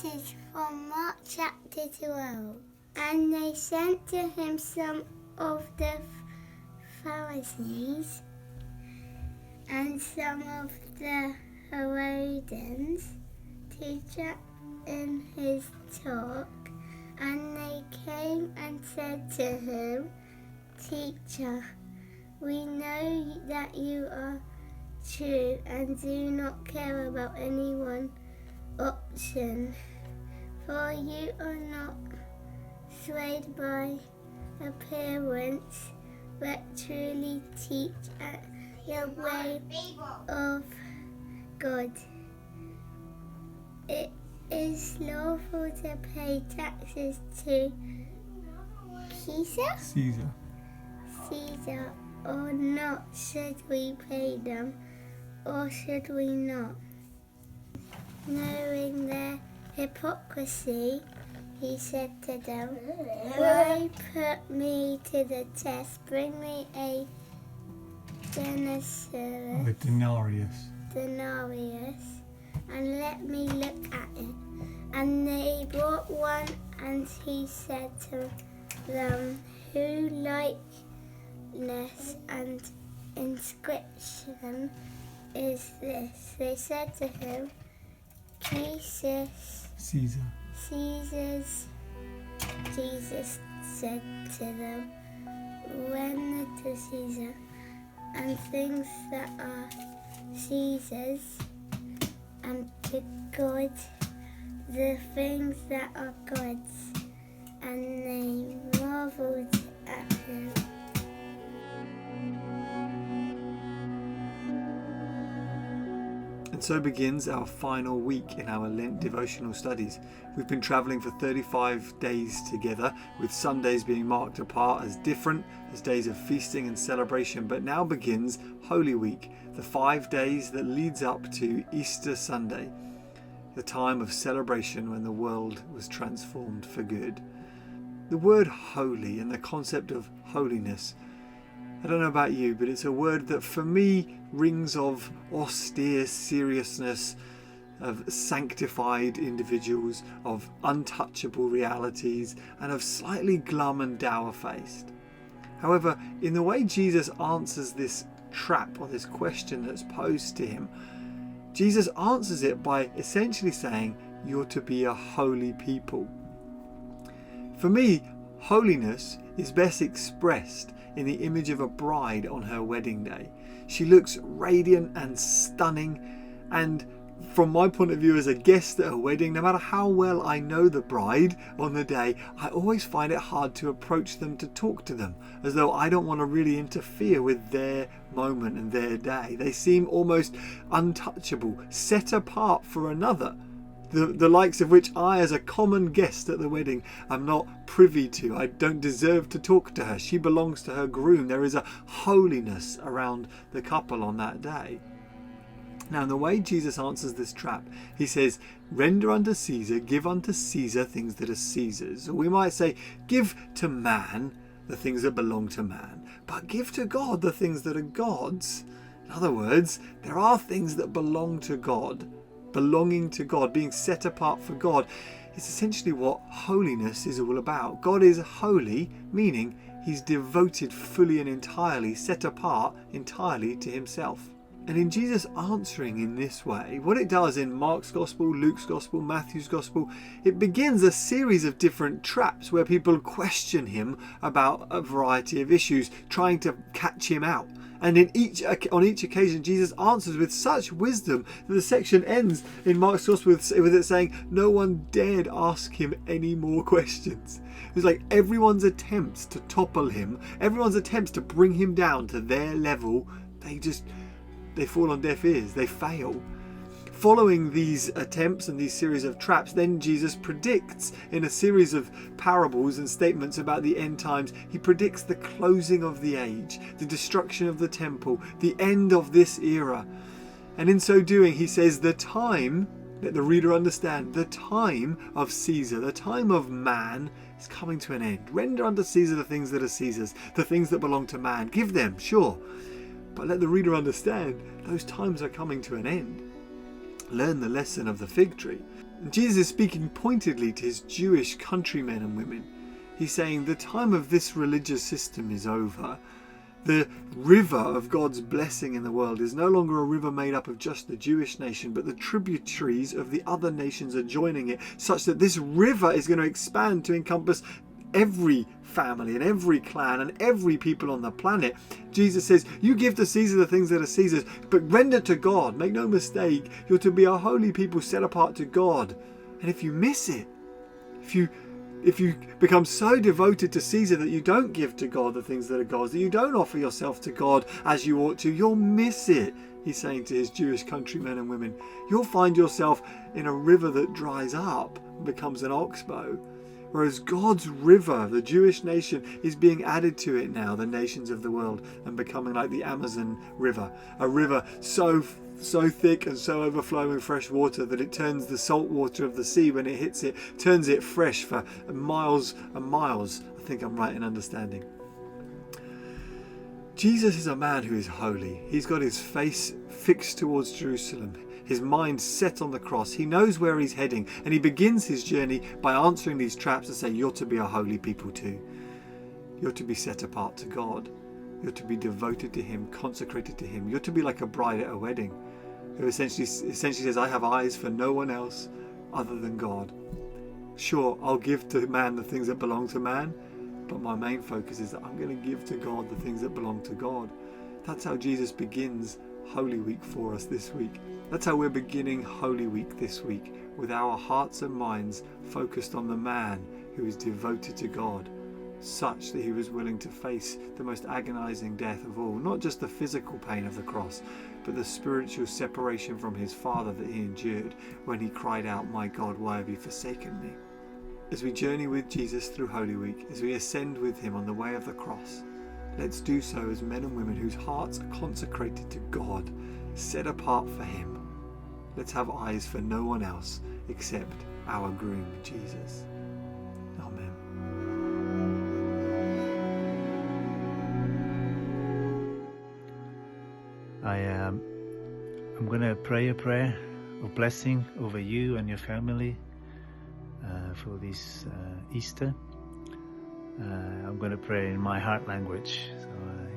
This is from Mark chapter 12. And they sent to him some of the Pharisees and some of the Herodians to join in his talk. And they came and said to him, Teacher, we know that you are true and do not care about anyone's opinion, for you are not swayed by appearance, but truly teach the way of God. It is lawful to pay taxes to Caesar or not. Should we pay them or should we not? Knowing their hypocrisy, he said to them, Why put me to the test? Bring me a denarius, and let me look at it. And they brought one, and he said to them, Whose likeness and inscription is this? They said to him, Caesar's. Jesus said to them, Render to Caesar and things that are Caesar's, and to God the things that are God's. And they marveled at him. And so begins our final week in our Lent devotional studies. We've been travelling for 35 days together, with Sundays being marked apart as different as days of feasting and celebration. But now begins Holy Week, the 5 days that leads up to Easter Sunday, the time of celebration when the world was transformed for good. The word holy and the concept of holiness, I don't know about you, but it's a word that for me rings of austere seriousness, of sanctified individuals, of untouchable realities, and of slightly glum and dour-faced. However, in the way Jesus answers this trap or this question that's posed to him, Jesus answers it by essentially saying, you're to be a holy people. For me, holiness is best expressed in the image of a bride on her wedding day. She looks radiant and stunning, and from my point of view as a guest at a wedding, no matter how well I know the bride on the day, I always find it hard to approach them, to talk to them, as though I don't want to really interfere with their moment and their day. They seem almost untouchable, set apart for another, the likes of which I, as a common guest at the wedding, am not privy to. I don't deserve to talk to her. She belongs to her groom. There is a holiness around the couple on that day. Now, in the way Jesus answers this trap, he says, render unto Caesar, give unto Caesar things that are Caesar's. Or we might say, give to man the things that belong to man, but give to God the things that are God's. In other words, there are things that belong to God. Belonging to God, being set apart for God, is essentially what holiness is all about. God is holy, meaning he's devoted fully and entirely, set apart entirely to himself. And in Jesus answering in this way, what it does in Mark's Gospel, Luke's Gospel, Matthew's Gospel, it begins a series of different traps where people question him about a variety of issues, trying to catch him out. And on each occasion, Jesus answers with such wisdom that the section ends in Mark's Gospel with it saying, no one dared ask him any more questions. It was like everyone's attempts to topple him, everyone's attempts to bring him down to their level, they fall on deaf ears, they fail. Following these attempts and these series of traps, then Jesus predicts in a series of parables and statements about the end times, he predicts the closing of the age, the destruction of the temple, the end of this era. And in so doing, he says the time, let the reader understand, the time of Caesar, the time of man is coming to an end. Render unto Caesar the things that are Caesar's, the things that belong to man. Give them, sure. But let the reader understand, those times are coming to an end. Learn the lesson of the fig tree. Jesus is speaking pointedly to his Jewish countrymen and women. He's saying the time of this religious system is over. The river of God's blessing in the world is no longer a river made up of just the Jewish nation, but the tributaries of the other nations are joining it, such that this river is going to expand to encompass every family and every clan and every people on the planet. Jesus says, you give to Caesar the things that are Caesar's, but render to God. Make no mistake, you're to be a holy people set apart to God. And if you miss it, if you become so devoted to Caesar that you don't give to God the things that are God's, that you don't offer yourself to God as you ought to, you'll miss it. He's saying to his Jewish countrymen and women, you'll find yourself in a river that dries up and becomes an oxbow. Whereas God's river, the Jewish nation, is being added to it now, the nations of the world, and becoming like the Amazon River. A river so thick and so overflowing with fresh water that it turns the salt water of the sea, when it hits it, turns it fresh for miles and miles. I think I'm right in understanding. Jesus is a man who is holy. He's got his face fixed towards Jerusalem, his mind set on the cross. He knows where he's heading, and he begins his journey by answering these traps and saying, you're to be a holy people too. You're to be set apart to God. You're to be devoted to him, consecrated to him. You're to be like a bride at a wedding, who essentially says, I have eyes for no one else other than God. Sure, I'll give to man the things that belong to man, but my main focus is that I'm going to give to God the things that belong to God. That's how Jesus begins Holy Week for us this week. That's how we're beginning Holy Week this week, with our hearts and minds focused on the man who is devoted to God, such that he was willing to face the most agonizing death of all, not just the physical pain of the cross, but the spiritual separation from his Father that he endured when he cried out, my God, why have you forsaken me? As we journey with Jesus through Holy Week, as we ascend with him on the way of the cross, let's do so as men and women whose hearts are consecrated to God, set apart for him. Let's have eyes for no one else except our groom, Jesus. Amen. I'm going to pray a prayer of blessing over you and your family for this Easter. I'm going to pray in my heart language, so,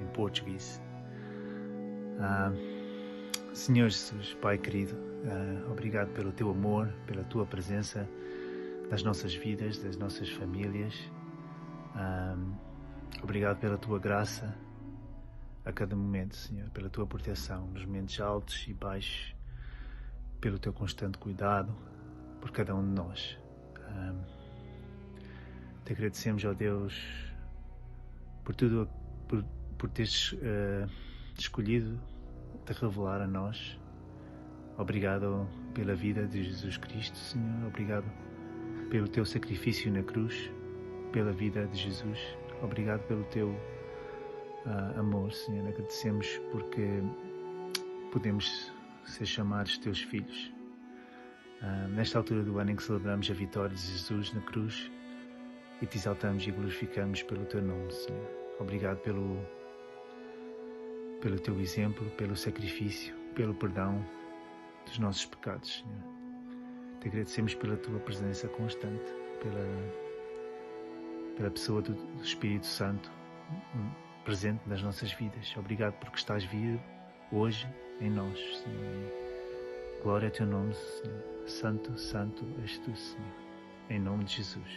em português. Senhor Jesus, Pai querido, obrigado pelo teu amor, pela tua presença nas nossas vidas, das nossas famílias. Obrigado pela tua graça a cada momento, Senhor, pela tua proteção nos momentos altos e baixos, pelo teu constante cuidado por cada um de nós. Te agradecemos, ó Deus, por tudo, por teres escolhido te revelar a nós. Obrigado pela vida de Jesus Cristo, Senhor. Obrigado pelo teu sacrifício na cruz, pela vida de Jesus. Obrigado pelo teu amor, Senhor. Agradecemos porque podemos ser chamados teus filhos. Nesta altura do ano em que celebramos a vitória de Jesus na cruz, e te exaltamos e glorificamos pelo teu nome, Senhor. Obrigado pelo teu exemplo, pelo sacrifício, pelo perdão dos nossos pecados, Senhor. Te agradecemos pela tua presença constante, pela pessoa do Espírito Santo presente nas nossas vidas. Obrigado porque estás vivo hoje em nós, Senhor. Glória ao teu nome, Senhor. Santo, santo és tu, Senhor. Em nome de Jesus.